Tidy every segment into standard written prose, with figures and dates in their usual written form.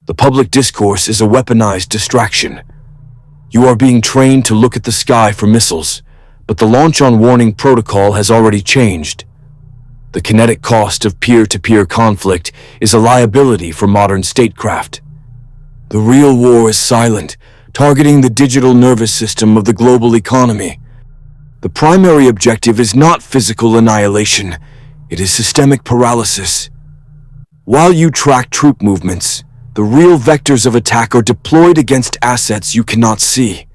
The public discourse is a weaponized distraction. You are being trained to look at the sky for missiles, but the launch on warning protocol has already changed. The kinetic cost of peer-to-peer conflict is a liability for modern statecraft. The real war is silent, targeting the digital nervous system of the global economy. The primary objective is not physical annihilation, it is systemic paralysis. While you track troop movements, the real vectors of attack are deployed against assets you cannot see.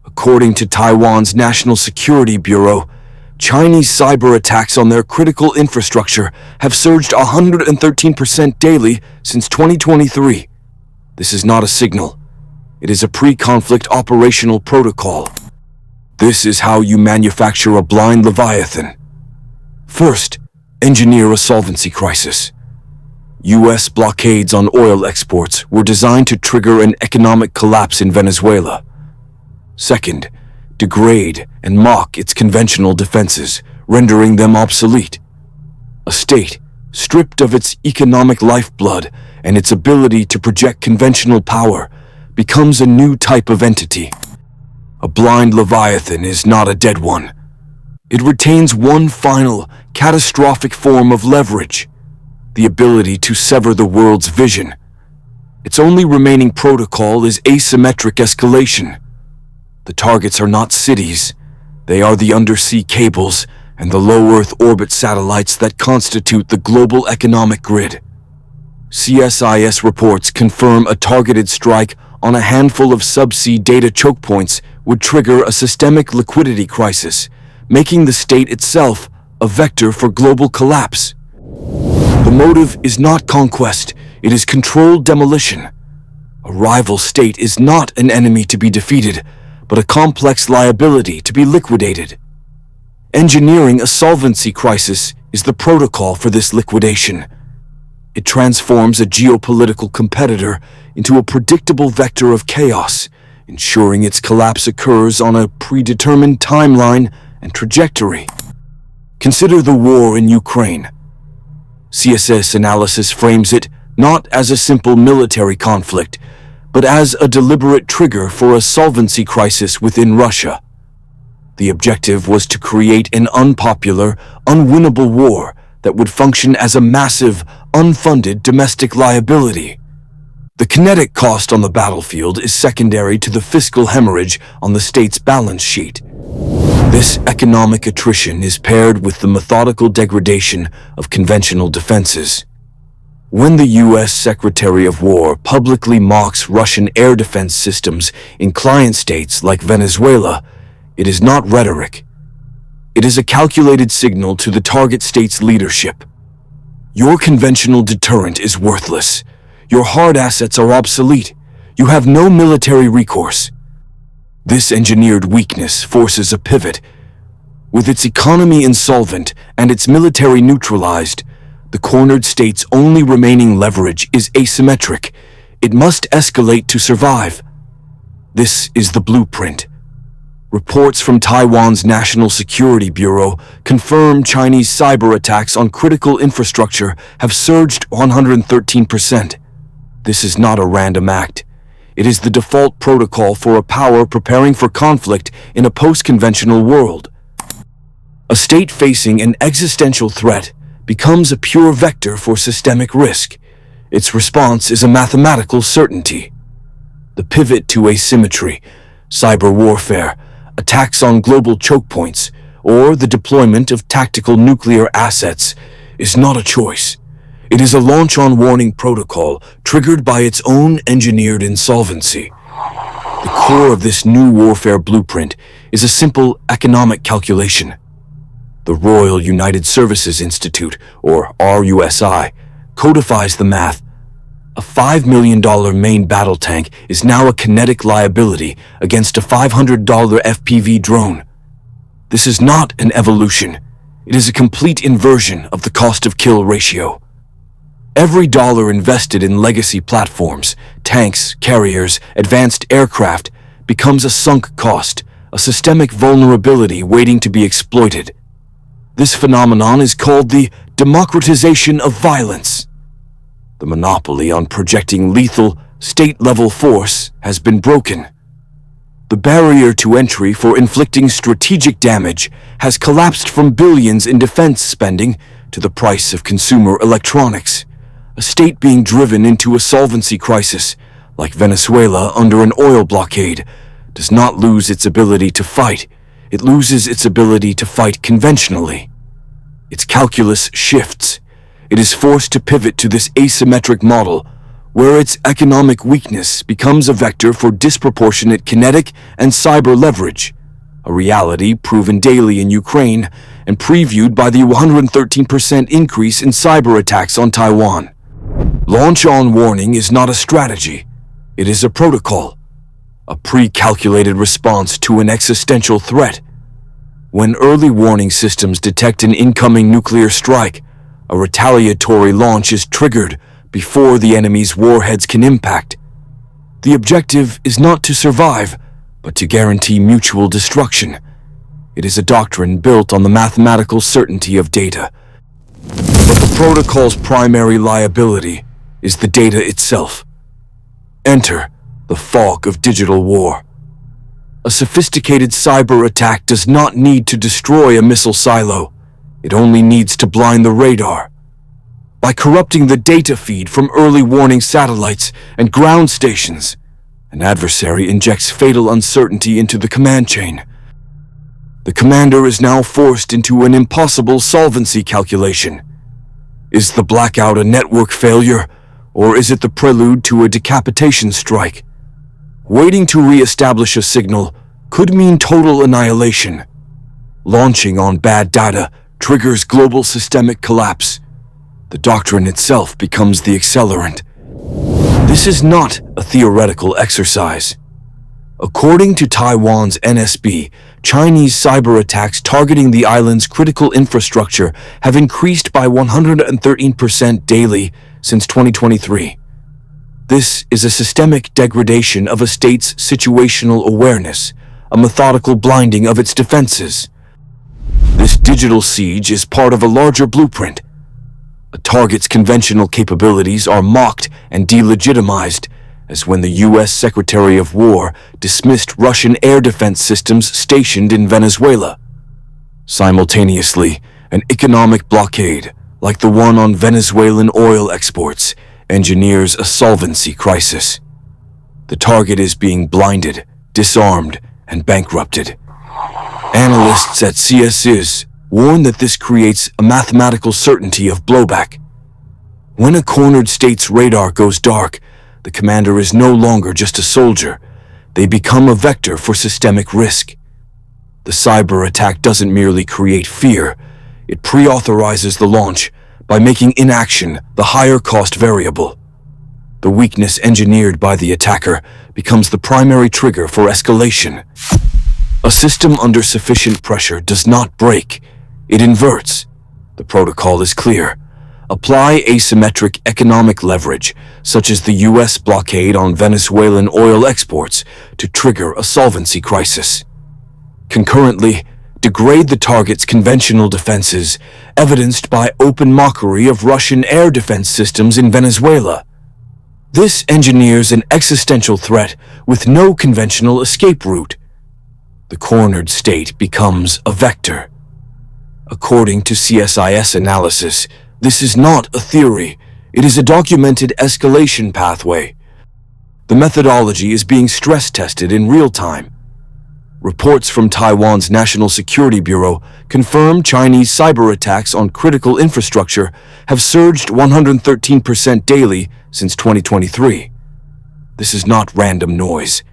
According to Taiwan's National Security Bureau, Chinese cyber attacks on their critical infrastructure have surged 113% daily since 2023. This is not a signal. It is a pre-conflict operational protocol. This is how you manufacture a blind Leviathan. First, engineer a solvency crisis. U.S. blockades on oil exports were designed to trigger an economic collapse in Venezuela. Second, degrade and mock its conventional defenses, rendering them obsolete. A state, stripped of its economic lifeblood and its ability to project conventional power, becomes a new type of entity. A blind Leviathan is not a dead one. It retains one final, catastrophic form of leverage: the ability to sever the world's vision. Its only remaining protocol is asymmetric escalation. The targets are not cities. They are the undersea cables and the low Earth orbit satellites that constitute the global economic grid. CSIS reports confirm a targeted strike on a handful of subsea data choke points would trigger a systemic liquidity crisis, making the state itself a vector for global collapse. The motive is not conquest, it is controlled demolition. A rival state is not an enemy to be defeated, but a complex liability to be liquidated. Engineering a solvency crisis is the protocol for this liquidation. It transforms a geopolitical competitor into a predictable vector of chaos, ensuring its collapse occurs on a predetermined timeline and trajectory. Consider the war in Ukraine. CSS analysis frames it not as a simple military conflict, but as a deliberate trigger for a solvency crisis within Russia. The objective was to create an unpopular, unwinnable war that would function as a massive, unfunded domestic liability. The kinetic cost on the battlefield is secondary to the fiscal hemorrhage on the state's balance sheet. This economic attrition is paired with the methodical degradation of conventional defenses. When the U.S. Secretary of War publicly mocks Russian air defense systems in client states like Venezuela, it is not rhetoric. It is a calculated signal to the target state's leadership. Your conventional deterrent is worthless. Your hard assets are obsolete. You have no military recourse. This engineered weakness forces a pivot. With its economy insolvent and its military neutralized, the cornered state's only remaining leverage is asymmetric. It must escalate to survive. This is the blueprint. Reports from Taiwan's National Security Bureau confirm Chinese cyber attacks on critical infrastructure have surged 113%. This is not a random act. It is the default protocol for a power preparing for conflict in a post-conventional world. A state facing an existential threat becomes a pure vector for systemic risk. Its response is a mathematical certainty. The pivot to asymmetry, cyber warfare, attacks on global choke points, or the deployment of tactical nuclear assets is not a choice. It is a launch-on-warning protocol triggered by its own engineered insolvency. The core of this new warfare blueprint is a simple economic calculation. The Royal United Services Institute, or RUSI, codifies the math. A $5 million main battle tank is now a kinetic liability against a $500 FPV drone. This is not an evolution. It is a complete inversion of the cost-of-kill ratio. Every dollar invested in legacy platforms, tanks, carriers, advanced aircraft, becomes a sunk cost, a systemic vulnerability waiting to be exploited. This phenomenon is called the democratization of violence. The monopoly on projecting lethal, state-level force has been broken. The barrier to entry for inflicting strategic damage has collapsed from billions in defense spending to the price of consumer electronics. A state being driven into a solvency crisis, like Venezuela under an oil blockade, does not lose its ability to fight. It loses its ability to fight conventionally. Its calculus shifts. It is forced to pivot to this asymmetric model, where its economic weakness becomes a vector for disproportionate kinetic and cyber leverage, a reality proven daily in Ukraine and previewed by the 113% increase in cyber attacks on Taiwan. Launch on warning is not a strategy. It is a protocol, a pre-calculated response to an existential threat. When early warning systems detect an incoming nuclear strike, a retaliatory launch is triggered before the enemy's warheads can impact. The objective is not to survive, but to guarantee mutual destruction. It is a doctrine built on the mathematical certainty of data. But the protocol's primary liability is the data itself. Enter the fog of digital war. A sophisticated cyber attack does not need to destroy a missile silo. It only needs to blind the radar. By corrupting the data feed from early warning satellites and ground stations, an adversary injects fatal uncertainty into the command chain. The commander is now forced into an impossible solvency calculation. Is the blackout a network failure, or is it the prelude to a decapitation strike? Waiting to re-establish a signal could mean total annihilation. Launching on bad data triggers global systemic collapse. The doctrine itself becomes the accelerant. This is not a theoretical exercise. According to Taiwan's NSB, Chinese cyber attacks targeting the island's critical infrastructure have increased by 113% daily since 2023. This is a systemic degradation of a state's situational awareness, a methodical blinding of its defenses. This digital siege is part of a larger blueprint. A target's conventional capabilities are mocked and delegitimized, as when the U.S. Secretary of War dismissed Russian air defense systems stationed in Venezuela. Simultaneously, an economic blockade, like the one on Venezuelan oil exports, engineers a solvency crisis. The target is being blinded, disarmed, and bankrupted. Analysts at CSIS warn that this creates a mathematical certainty of blowback. When a cornered state's radar goes dark, the commander is no longer just a soldier. They become a vector for systemic risk. The cyber attack doesn't merely create fear, it pre-authorizes the launch by making inaction the higher cost variable. The weakness engineered by the attacker becomes the primary trigger for escalation. A system under sufficient pressure does not break, it inverts. The protocol is clear. Apply asymmetric economic leverage, such as the U.S. blockade on Venezuelan oil exports, to trigger a solvency crisis. Concurrently, degrade the target's conventional defenses, evidenced by open mockery of Russian air defense systems in Venezuela. This engineers an existential threat with no conventional escape route. The cornered state becomes a vector. According to CSIS analysis, this is not a theory, it is a documented escalation pathway. The methodology is being stress-tested in real time. Reports from Taiwan's National Security Bureau confirm Chinese cyber attacks on critical infrastructure have surged 113% daily since 2023. This is not random noise.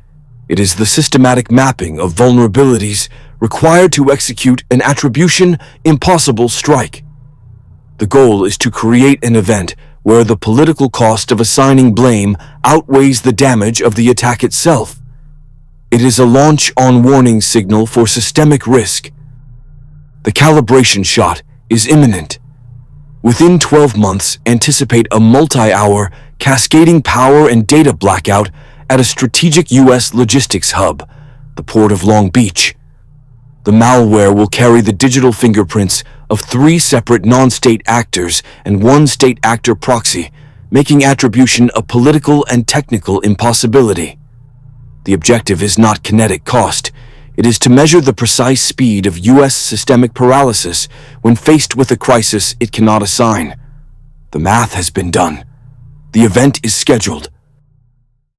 It is the systematic mapping of vulnerabilities required to execute an attribution impossible strike. The goal is to create an event where the political cost of assigning blame outweighs the damage of the attack itself. It is a launch on warning signal for systemic risk. The calibration shot is imminent. Within 12 months, anticipate a multi-hour, cascading power and data blackout at a strategic U.S. logistics hub, the Port of Long Beach. The malware will carry the digital fingerprints of 3 separate non-state actors and 1 state actor proxy, making attribution a political and technical impossibility. The objective is not kinetic cost. It is to measure the precise speed of U.S. systemic paralysis when faced with a crisis it cannot assign. The math has been done. The event is scheduled.